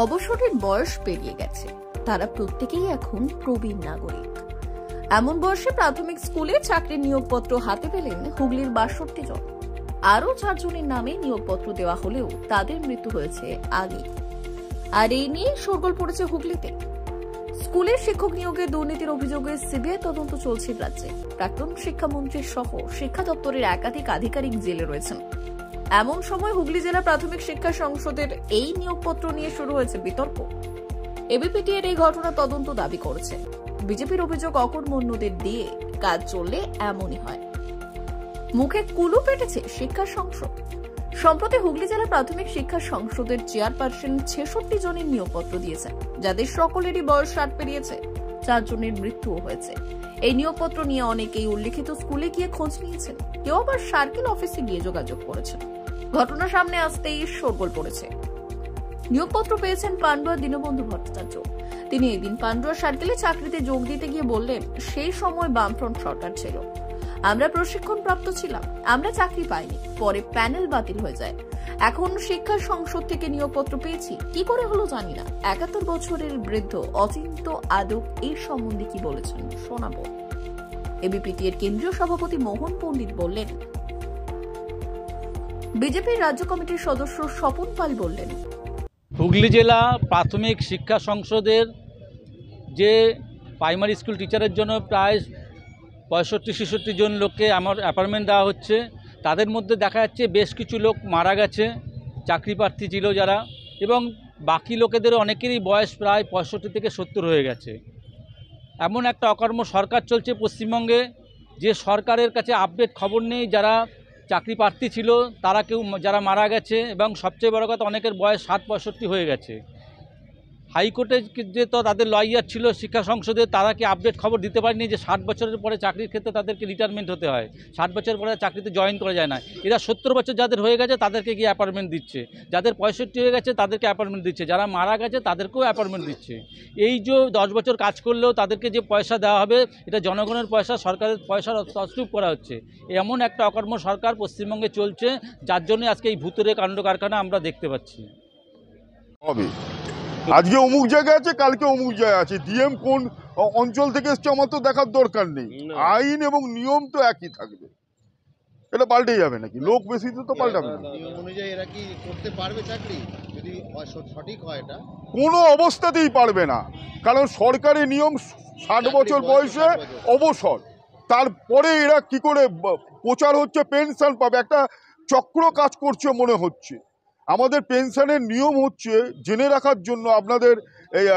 অবসরের বয়স পেরিয়ে গেছে, তারা প্রত্যেকেই এখন প্রবীণ নাগরিক। এমন বয়সে প্রাথমিক স্কুলে চাকরির নিয়োগপত্র হাতে পেলেন হুগলির ৬২ জন। আরও ৪ জনের নামে নিয়োগপত্র দেওয়া হলেও তাদের মৃত্যু হয়েছে আগে। আর এই নিয়ে শোরগোল পড়েছে হুগলিতে। স্কুলের শিক্ষক নিয়োগে দুর্নীতির অভিযোগে সিবিআই তদন্ত চলছে রাজ্যে। প্রাক্তন শিক্ষামন্ত্রী সহ শিক্ষা দপ্তরের একাধিক আধিকারিক জেলে রয়েছেন। এমন সময় হুগলি জেলা প্রাথমিক শিক্ষা সংসদের এই নিয়োগপত্র নিয়ে শুরু হয়েছে বিতর্ক। এবিপিটি এর এই ঘটনা তদন্ত দাবি করেছে। বিজেপির অভিযোগ, অকর্মণ্যদের দিয়ে কাজ চললে এমনই হয়। মুখে কুলু পেটেছে শিক্ষা সংসদ। সম্প্রতি হুগলি জেলা প্রাথমিক শিক্ষা সংসদের চেয়ারপারসন ৬৬ জনের নিয়োগপত্র দিয়েছেন, যাদের সকলেরই বয়স ৬০ পেরিয়েছে। ৪ জনের মৃত্যুও হয়েছে। এই নিয়োগপত্র নিয়ে অনেকেই উল্লিখিত স্কুলে গিয়ে খোঁজ নিয়েছেন, কেউ আবার সার্কেল অফিসে গিয়ে যোগাযোগ করেছেন। ঘটনা সামনে আসতেই শোরগোল পড়েছে। নিয়োগপত্র পেয়েছেন পান্ডুয়া দীনবন্ধু ভট্টাচার্য। তিনি এদিন পান্ডুয়া সার্কেলে চাকরিতে যোগ দিতে গিয়ে বললেন, সেই সময় বামফ্রন্ট সরকার ছিল, আমরা প্রশিক্ষণ প্রাপ্ত ছিলাম, আমরা চাকরি পাইনি, পরে প্যানেল বাতিল হয়ে যায়। এখন শিক্ষা সংসদ থেকে নিয়োগপত্র পেয়েছি, কি করে হলো জানি না। ৭১ বছরের বৃদ্ধ অচিন্ত আদক এই সম্বন্ধে কি বলেছেন শোনাবো। এবিপিটি এর কেন্দ্রীয় সভাপতি মোহন পণ্ডিত বললেন। বিজেপির রাজ্য কমিটির সদস্য স্বপন পাল বললেন, হুগলি জেলা প্রাথমিক শিক্ষা সংসদের যে প্রাইমারি স্কুল টিচারের জন্য প্রায় ৬৫-৬৬ জন লোককে আমার অ্যাপয়েন্টমেন্ট দেওয়া হচ্ছে। তাদের মধ্যে দেখা যাচ্ছে বেশ কিছু লোক মারা গেছে, চাকরি প্রার্থী ছিল যারা, এবং বাকি লোকেদের অনেকেরই বয়স প্রায় ৬৫ থেকে ৭০ হয়ে গেছে। এমন একটা অকর্ম সরকার চলছে পশ্চিমবঙ্গে, যে সরকারের কাছে আপডেট খবর নেই। যারা চাকরি প্রার্থী ছিল তারা যারা মারা গেছে, এবং সবচেয়ে বড় কথা অনেকের বয়স ৬০-৬৫ হয়ে গেছে। হাইকোর্টে যে তো তাদের লয়ার ছিল শিক্ষা সংসদে, তারা কি আপডেট খবর দিতে পারেনি যে ৬০ বছরের পরে চাকরির ক্ষেত্রে তাদেরকে রিটায়ারমেন্ট হতে হয়, ৬০ বছরের পরে চাকরিতে জয়েন করা যায় না। এরা ৭০ বছর যাদের হয়ে গেছে তাদেরকে গিয়ে অ্যাপয়েন্টমেন্ট দিচ্ছে, যাদের ৬৫ হয়ে গেছে তাদেরকে অ্যাপয়েন্টমেন্ট দিচ্ছে, যারা মারা গেছে তাদেরকেও অ্যাপয়েন্টমেন্ট দিচ্ছে। এই যে ১০ বছর কাজ করলেও তাদেরকে যে পয়সা দেওয়া হবে, এটা জনগণের পয়সা, সরকারের পয়সার তছরূপ করা হচ্ছে। এমন একটা অকর্ম সরকার পশ্চিমবঙ্গে চলছে, যার জন্য আজকে এই ভুতুরে কাণ্ড কারখানা আমরা দেখতে পাচ্ছি। আজকে অমুক জায়গায় আছে, কালকে অমুক জায়গায় আছে। ডিএম কোন অঞ্চল থেকে এসছে আমার তো দেখার দরকার নেই। আইন এবং নিয়ম তো একই থাকবে, এটা পাল্টে যাবে নাকি? লোক বেশি তো পাল্টাবে না। নিয়ম অনুযায়ী এরা কি করতে পারবে চাকরি, যদি সঠিক হয়? এটা কোনো অবস্থাতেই পারবে না, কারণ সরকারি নিয়ম ৬০ বছর বয়সে অবসর। তারপরে এরা কি করে প্রচার হচ্ছে পেনশন পাবে, একটা চক্র কাজ করছে মনে হচ্ছে। আমাদের পেনশনের নিয়ম হচ্ছে জেনে রাখার জন্য আপনাদের এই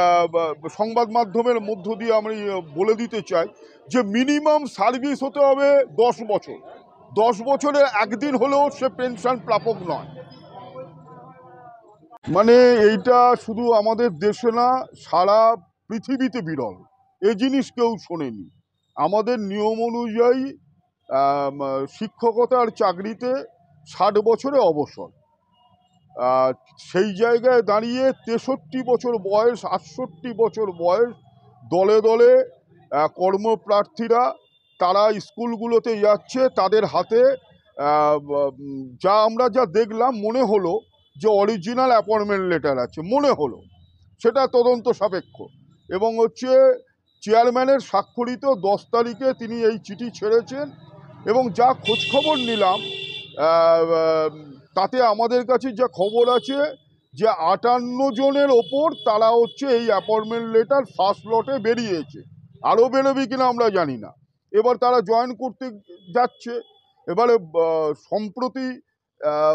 সংবাদ মাধ্যমের মধ্য দিয়ে আমি বলে দিতে চাই যে মিনিমাম সার্ভিস হতে হবে ১০ বছর। ১০ বছরের একদিন হলেও সে পেনশন প্রাপক নয়। মানে এইটা শুধু আমাদের দেশে না, সারা পৃথিবীতে বিরল। এই জিনিস কেউ শোনেনি। আমাদের নিয়ম অনুযায়ী শিক্ষকতার চাকরিতে ৬০ বছরে অবসর। সেই জায়গায় দাঁড়িয়ে ৬৩ বছর বয়স, ৬৮ বছর বয়স, দলে দলে কর্মপ্রার্থীরা তারা স্কুলগুলোতে যাচ্ছে। তাদের হাতে আমরা যা দেখলাম মনে হলো যে অরিজিনাল অ্যাপয়েন্টমেন্ট লেটার আছে, মনে হলো, সেটা তদন্ত সাপেক্ষ। এবং চেয়ারম্যানের স্বাক্ষরিত ১০ তারিখে তিনি এই চিঠি ছেড়েছেন। এবং যা খোঁজখবর নিলাম তাতে আমাদের কাছে যা খবর আছে যে ৫৮ জনের ওপর তারা এই অ্যাপয়েন্টমেন্ট লেটার ফার্স্ট লটে বেরিয়েছে। আরও বেরোবে কিনা আমরা জানি না। এবার তারা জয়েন করতে যাচ্ছে। এবারে সম্প্রতি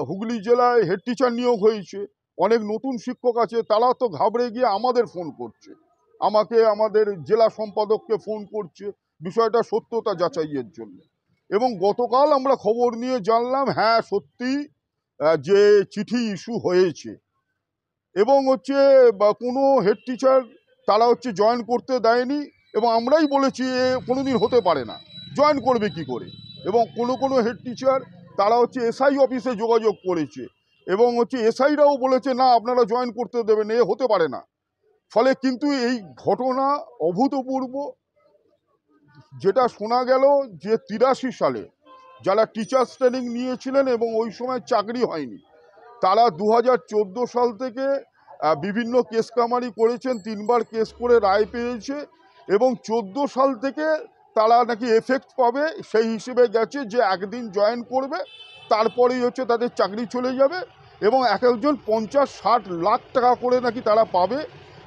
হুগলি জেলায় হেড টিচার নিয়োগ হয়েছে, অনেক নতুন শিক্ষক আছে, তারা তো ঘাবড়ে গিয়ে আমাদের ফোন করছে, আমাকে, আমাদের জেলা সম্পাদককে ফোন করছে বিষয়টা সত্যতা যাচাইয়ের জন্য। এবং গতকাল আমরা খবর নিয়ে জানলাম, হ্যাঁ সত্যি যে চিঠি ইস্যু হয়েছে। এবং কোনো হেড টিচার তারা জয়েন করতে দেয়নি। এবং আমরাই বলেছি কোনোদিন হতে পারে না, জয়েন করবে কি করে। এবং কোনো হেড টিচার তারা এসআই অফিসে যোগাযোগ করেছে, এবং এসআইরাও বলেছে না আপনারা জয়েন করতে দেবেন, এ হতে পারে না। ফলে কিন্তু এই ঘটনা অভূতপূর্ব। যেটা শোনা গেল যে ৮৩ সালে যারা টিচার্স ট্রেনিং নিয়েছিলেন এবং ওই সময় চাকরি হয়নি, তারা ২০১৪ সাল থেকে বিভিন্ন কেস কামারি করেছেন, 3বার কেস করে রায় পেয়েছে এবং 14 সাল থেকে তারা নাকি এফেক্ট পাবে সেই হিসেবে গেছে যে একদিন জয়েন করবে তারপরেই হচ্ছে তাদের চাকরি চলে যাবে এবং এক একজন 50-60 লাখ টাকা করে নাকি তারা পাবে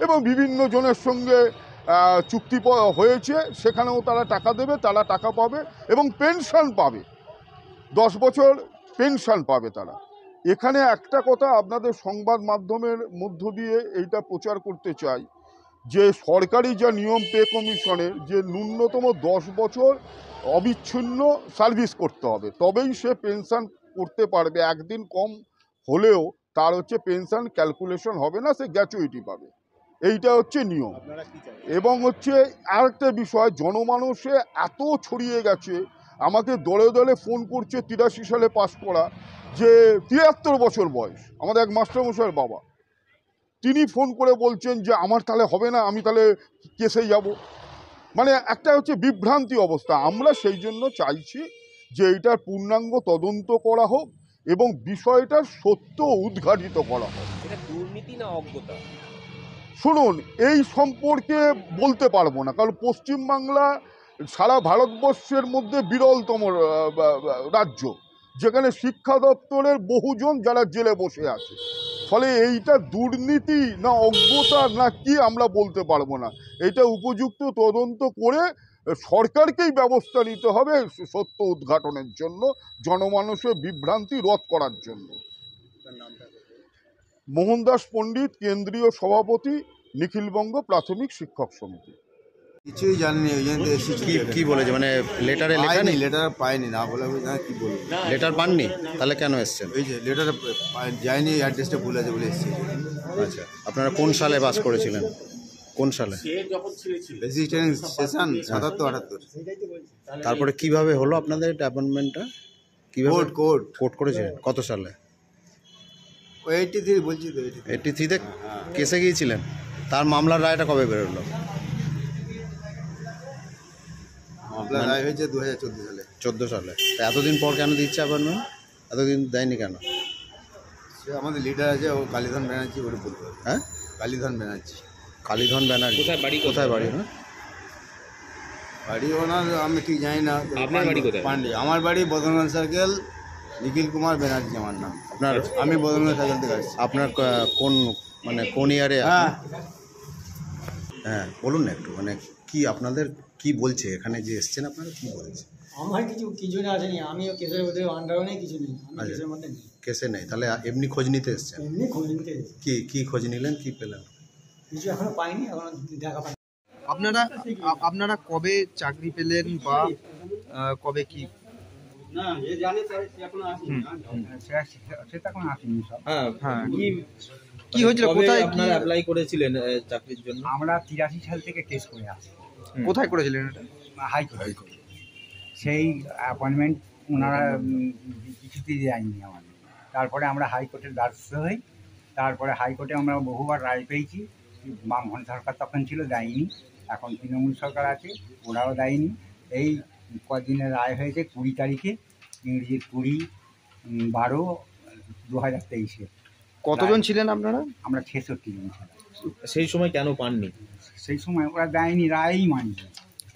এবং বিভিন্ন জনের সঙ্গে চুক্তি হয়েছে, সেখানেও তারা টাকা দেবে, তারা টাকা পাবে এবং পেনশন পাবে, 10 বছর পেনশন পাবে তারা। এখানে একটা কথা আপনাদের সংবাদ মাধ্যমের মধ্য দিয়ে এইটা প্রচার করতে চাই যে সরকারি যা নিয়ম পে কমিশনের যে ন্যূনতম 10 বছর অবিচ্ছিন্ন সার্ভিস করতে হবে তবেই সে পেনশন করতে পারবে, একদিন কম হলেও তার হচ্ছে পেনশন ক্যালকুলেশন হবে না, সে গ্র্যাচুইটি পাবে, এইটা হচ্ছে নিয়ম। এবং হচ্ছে আরেকটা বিষয়, জনমানসে এত ছড়িয়ে গেছে, আমাকে দলে দলে ফোন করছে 83 সালে পাস করা, যে 73 বছর বয়স আমাদের এক মাস্টারমশাইয়ের বাবা, তিনি ফোন করে বলছেন যে আমার তাহলে হবে না, আমি তাহলে কেসে যাব। মানে একটা হচ্ছে বিভ্রান্তি অবস্থা। আমরা সেই জন্য চাইছি যে এইটার পূর্ণাঙ্গ তদন্ত করা হোক এবং বিষয়টার সত্য উদ্ঘাটিত করা হোক। এটা দুর্নীতি না অজ্ঞতা? শুনুন, এই সম্পর্কে বলতে পারবো না, কারণ পশ্চিমবাংলা সারা ভারতবর্ষের মধ্যে বিরলতম রাজ্য যেখানে শিক্ষা দপ্তরের বহুজন যারা জেলে বসে আছে, ফলে এইটা দুর্নীতি না অজ্ঞতা না কি আমরা বলতে পারবো না। এটা উপযুক্ত তদন্ত করে সরকারকেই ব্যবস্থা নিতে হবে সত্য উদ্ঘাটনের জন্য, জনমানসের বিভ্রান্তি রোধ করার জন্য। মোহনদাস পণ্ডিত, কেন্দ্রীয় সভাপতি, নিখিলবঙ্গ প্রাথমিক শিক্ষক সমিতি। কিছুই জানিনি, ওই জন্য এসেছি। কি বলেছে, মানে লেটারে লেখা নেই? লেটার পাইনি, না বলে কি বলবো। লেটার পাননি, তাহলে কেন এসছেন? ওই যে লেটার যায়নি, অ্যাড্রেসটা ভুল আছে বলে এসেছি। আচ্ছা, আপনারা কোন সালে পাস করেছিলেন? কোন সালে? Basic training session 77-78। তারপরে কিভাবে হলো আপনাদের অ্যাপয়েন্টমেন্টটা? কিভাবে কোর্ট করেছিলেন? কত সালে? 83 বলছি তো। 83-তে কেসে গিয়েছিলেন? তার মামলার রায়টা কবে বেরোলো? মামলার রায় হয়েছে 2014 সালে। 14 সালে। তা এতদিন পর কেন দিচ্ছে অ্যাপয়েন্টমেন্ট? এতদিন দেয়নি কেন? সে আমাদের লিডার আছে, ও কালীধন ব্যানার্জি, ওরে বলতে হবে। হ্যাঁ, কালীধন ব্যানার্জি। কালীধন ব্যানার্জি কোথায় বাড়ি? না বাড়ি ওনার আমি ঠিক জানি না। আপনার বাড়ি কোথায়? পান্ডে। আমার বাড়ি বদনগঞ্জ সার্কেল, নিখিল কুমার ব্যানার্জি আমার নাম। আপনার? আমি বদনগঞ্জ সার্কেল থেকে আসছি। আপনার কোন মানে কোন ইয়ারে? হ্যাঁ বলুন না একটু, মানে কি আপনাদের কি বলছে এখানে যে এসছেন, আপনারা কি বলছে? আমার কিছু না আসেনি, আমিও কেসের মধ্যে আন্ডারও নেই, কিছু নেই, আমি কেসের মধ্যে নেই। কেসে নেই, তাহলে এমনি খোঁজ নিতে এসছেন? এমনি খোঁজ নিতে এসেছি। কি খোঁজ নিলেন, কি পেলেন? কিছু এখনো পাইনি, এখনো দেখা পাইনি। আপনারা কবে চাকরি পেলেন বা কবে কি? না, যে জানে সে এখনো আসেনি। সেটা এখনো আসেনি সব। হ্যাঁ, কি হয়েছিল, কোথায় আপনারা অ্যাপ্লাই করেছিলেন চাকরির জন্য? আমরা 83 সাল থেকে কেস করে আসি। কোথায় করেছিলেন এটা? হাইকোর্ট। সেই অ্যাপয়েন্টমেন্ট ওনারা কিছুতেই দেয়নি আমাদের। তারপরে আমরা হাইকোর্টের দ্বারস্থ হই। তারপরে হাইকোর্টে আমরা বহুবার রায় পেয়েছি। বামফ্রন্ট সরকার তখন ছিল, দেয়নি। এখন তৃণমূল সরকার আছে, ওরাও দেয়নি। এই কদিনের রায় হয়েছে 20 তারিখে, ইংরেজির 20/12/2023। কতজন ছিলেন আপনারা? আমরা 66 জন ছিলাম। সেই সময় কেন পাননি? সেই সময় ওরা দেয়নি, রায়ই মানিনি।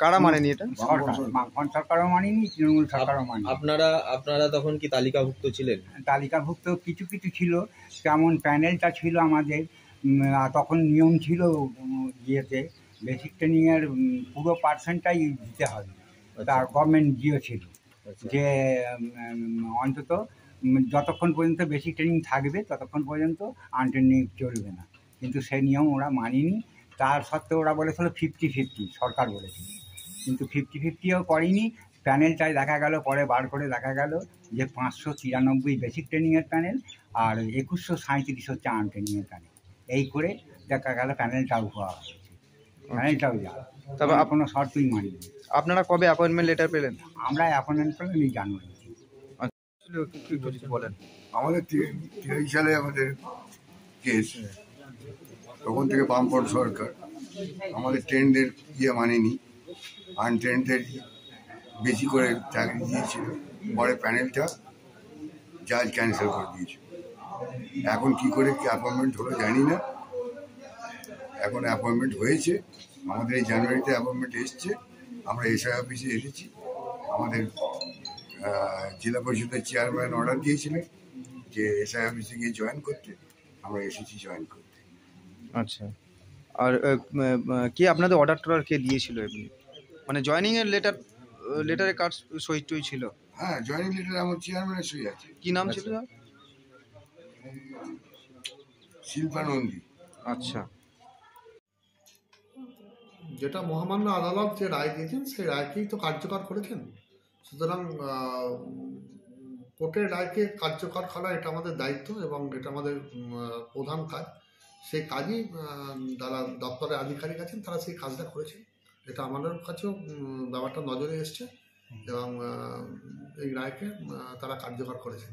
কারা মানেনি এটা? সরকার, বামফ্রন্ট সরকারও মানিনি, তৃণমূল সরকারও মানিনি। আপনারা তখন কি তালিকাভুক্ত ছিলেন? তালিকাভুক্ত কিছু ছিল, যেমন প্যানেলটা ছিল আমাদের। তখন নিয়ম ছিল ইয়েতে বেসিক ট্রেনিংয়ের পুরো পার্সেন্টটাই দিতে হবে। তার গভর্নমেন্ট ছিল যে অন্তত যতক্ষণ পর্যন্ত বেসিক ট্রেনিং থাকবে ততক্ষণ পর্যন্ত আনট্রেনিং চলবে না, কিন্তু সেই নিয়ম ওরা মানিনি। তার সত্ত্বেও ওরা বলেছিল 50-50, সরকার বলেছিল, কিন্তু 50-50ও করেনি। প্যানেলটায় দেখা গেল, পরে বার করে দেখা গেল যে 593 বেসিক ট্রেনিংয়ের প্যানেল আর 2137 হচ্ছে আনট্রেনিংয়ের প্যানেল। এই করে দেখা গেল প্যানেলটাও হওয়া হয়েছে, প্যানেলটাও যা, তবে কোনো শর্তই মানিনি। আপনারা কবে অ্যাপয়েন্টমেন্ট লেটার পেলেন? আমরা অ্যাপয়েন্টমেন্ট পেলাম এই জানুয়ারি। বলেন। আমাদের 23 সালে আমাদের কেস, তখন থেকে বামফ্রন্ট সরকার আমাদের ট্রেনদের মানেনি, আনট্রেনদের বেশি করে চাকরি দিয়েছিল। পরে প্যানেলটা জাজ ক্যান্সেল করে দিয়েছে। এখন কি করে কি অ্যাপয়েন্টমেন্ট হলো জানি না, এখন অ্যাপয়েন্টমেন্ট হয়েছে, আমাদের এই জানুয়ারিতে অ্যাপয়েন্টমেন্ট এসছে। আমরা এসআই অফিসে এসেছি। আমাদের জেলা পরিষদের চেয়ারম্যান অর্ডার দিয়েছিলেন যে এসআই অফিসে গিয়ে জয়েন করতে, আমরা এসেছি জয়েন করতে। আচ্ছা, আর কে আপনাদের অর্ডার কে দিয়েছিল এমনি, মানে জয়েনিং এর লেটারে কার্ড সই টই ছিল? হ্যাঁ, জয়েনিং লেটার আমার চেয়ারম্যানের সই আছে। কি নাম ছিল স্যার? শিল্পা নন্দী। আচ্ছা, যেটা মহামান্য আদালত যে রায় দিয়েছেন সেই রায়কেই তো কার্যকর করেছেন, সুতরাং কোর্টের রায়কে কার্যকর করা এটা আমাদের দায়িত্ব এবং এটা আমাদের প্রধান কাজ। সেই কাজই যারা দপ্তরের আধিকারিক আছেন তারা সেই কাজটা করেছেন। এটা আমাদের কাছেও ব্যাপারটা নজরে এসছে এবং এই রায়কে তারা কার্যকর করেছেন।